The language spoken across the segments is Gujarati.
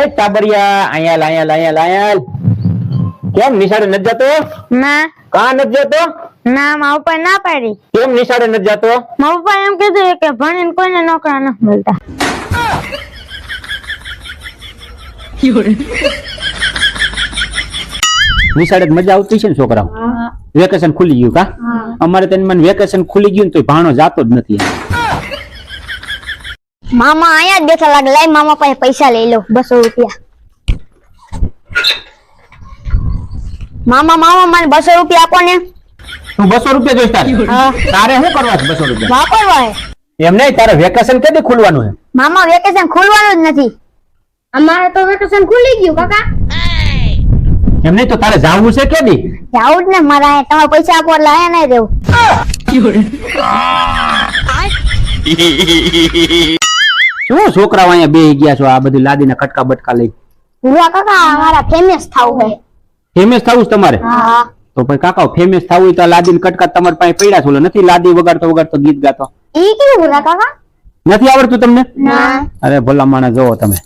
એ ટાબરિયા અહીંયા લાયલ કેમ નિશાળે નથી જતો? ના કા નથી જતો? ના મારા પપ્પા ના પાડી. કેમ નિશાળે નથી જતો? મારા પપ્પા એમ કીધું કે ભણીને કોઈને નોકરા નથી મળતા. નિશાળે મજા આવતી છે ને છોકરાઓ? વેકેશન ખુલી ગયું કા? અમારે તો મને વેકેશન ખુલી ગયું ને તો ભાણો જાતો જ નથી. મામા અહીંયા જ બેઠા લાગે. લાઈ મામા પાસે પૈસા લઈ લો 200 રૂપિયા. મામા મને 200 રૂપિયા આપો ને. તું 200 રૂપિયા જોઈશ તારે? હા. તારે શું કરવા છે 200 રૂપિયા? વાપરવા હે. એમ નહીં, તારે વેકેશન કદી ખુલવાનું છે? મામા વેકેશન ખુલવાનું જ નથી. અમારે તો વેકેશન ખુલી ગયું કાકા. એમ નહીં તો તારે જાવું છે કેદી? જાવું જ ને મારા. તમારે પૈસા આપો એટલે આયા નહીં રહેવું. શું છોકરાઓ અહીંયા બેહી ગયા છો આ બધી લાદીના કટકા બટકા લઈ? ભૂવા કાકા અમારા ફેમસ થાવ છે. ફેમસ થવું છે તમારે? હા. તો પછી કાકા ફેમસ થવું હોય તો લાદીના કટકા તમારી પાસે પડ્યા છે. નથી લાદી વગાડતો ગીત ગાતો? ઈ કેવું ભૂવા કાકા? નથી આવડતું તમને? ના. અરે ભલા માણસ જોવો તમે.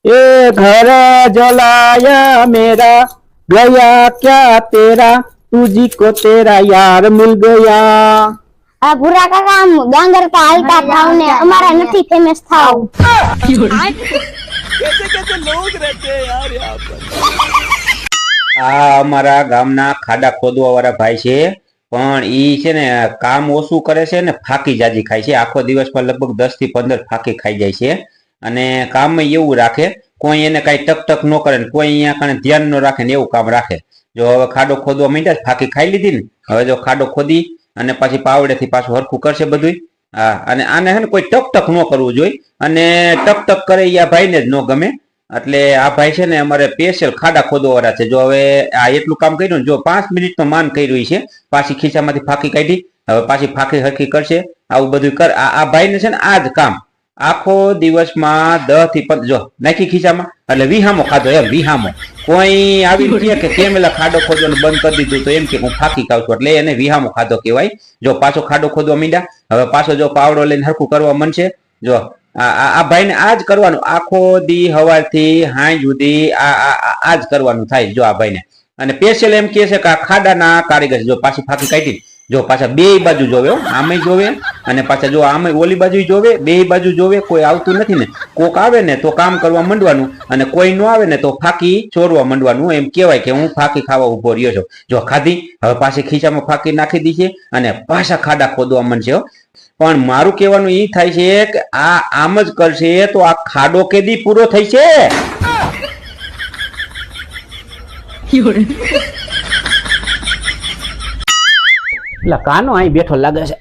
એ ઘર જલાયા મેરા ગયા ક્યા તેરા તુજી કો તેરા યાર મિલ ગયા. આ ભૂરા કાકા આમ ગાંગરતા હાલતા થાવ ને અમારા નથી ફેમસ થાવ. આ અમારા ગામના ખાડા ખોદવા વાળા ભાઈ છે, પણ ઈ છે ને કામ ઓછું કરે છે ને ફાકી જાજી ખાય છે. આખો દિવસમાં લગભગ 10 થી 15 ફાકી ખાઈ જાય છે. અને કામ એવું રાખે, કોઈ એને કઈ ટક ન કરે ને કોઈ અહીંયા કણે ધ્યાન ન રાખે ને એવું કામ રાખે. જો હવે ખાડો ખોદવા માંડ્યા, ફાકી ખાઈ લીધી ને, હવે જો ખાડો ખોદી અને પાછી પાવડેથી પાછું હરખું કરશે બધું. હા, અને આને છે ને કોઈ ટક ન કરવું જોઈએ, અને ટક કરે એ આ ભાઈને જ ન ગમે. એટલે આ ભાઈ છે ને અમારે સ્પેશિયલ ખાડા ખોદવા વાળા છે. જો હવે આ એટલું કામ કર્યું ને, જો 5 મિનિટ માન કર્યું છે, પાછી ખીચામાંથી ફાકી કાઢી, હવે પાછી ફાકી હરખી કરશે. આવું બધું કર. આ ભાઈને છે ને આ જ કામ આખો દિવસમાં 10 થી 15 જો નાખી ખીચામાં એટલે વિહામો ખાધો. એમ વિહામો કોઈ આવી કહે કે કેમ એલા ખાડો ખોદવાનું બંધ કરી દીધું, તો એમ કે હું ફાકી ખાઉં છું, એટલે એને વિહામો ખાધો કહેવાય. જો પાછો ખાડો ખોદવા માંડ્યા, હવે પાછો જો પાવડો લઈને હરખું કરવા મનશે. જો આ ભાઈને આ જ કરવાનું, આખો દી સવારથી સાંજ સુધી આ જ કરવાનું થાય જો આ ભાઈને. અને સ્પેશિયલ એમ કહે છે કે આ ખાડાના કારીગર. જો પાછી ફાકી કાઢી, જો પાછા બે બાજુ જોવે, આમે જોવે અને પાછા જો આમે ઓલી બાજુ જોવે, બે બાજુ જોવે. કોઈ આવતું નથી ને, કોક આવે ને તો કામ કરવા માંડવાનું, અને કોઈ ન આવે ને તો ફાકી ચોરવા માંડવાનું. એમ કહેવાય કે હું ફાકી ખાવા ઉભો રહ્યો છું. જો ખાધી, હવે પાછી ખીચામાં ફાકી નાખી દી છે અને પાછા ખાડા ખોદવા માંડશે. પણ મારું કહેવાનું એ થાય છે કે આ આમ જ કરશે તો આ ખાડો કેદી પૂરો થઈ છે? એટલે કાનો અહીં બેઠો લાગે છે.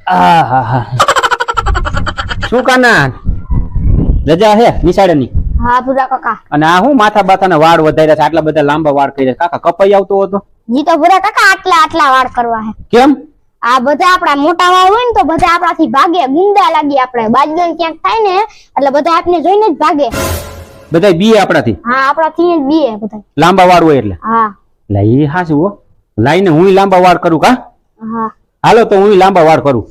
શું કાના રજા હે નિશાળેની? હા ભૂરા કાકા. અને આ હું માથા બાથાના વાળ વધાર્યા છે, આટલા બધા લાંબા વાળ કર્યા છે? કાકા કપાઈ આવતો હતો? જી તો ભૂરા કાકા આટલા વાળ કરવા હે. કેમ? આ બધા આપડા મોટા વાળ હોય ને તો બધા આપણાથી ભાગે, ગુંડા લાગી. આપણે બાજુ ક્યાંક થાય ને એટલે બધા આપને જોઈને જ ભાગે. બધા બીએ આપણાથી? હા, આપણાથી જ બીએ બધા. લાંબા વાળ હોય એટલે? હા. લા ઈ હાસું હો. લાઈને હું લાંબા વાળ કરું કા? હા. હાલો તો હું લાંબા વાળ કરું.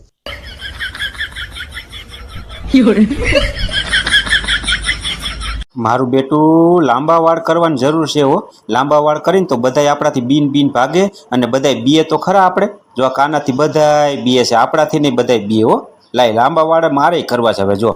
મારું બેટું લાંબા વાળ કરવાની જરૂર છે હો. લાંબા વાળ કરીને તો બધાય આપણાથી બીન ભાગે, અને બધાય બીએ તો ખરા આપણે. જો કાનાથી બધાય બીએ છે, આપણાથી નહીં બધાય બીએ હો. લાય લાંબા વાળ મારે કરવા છે હવે જો.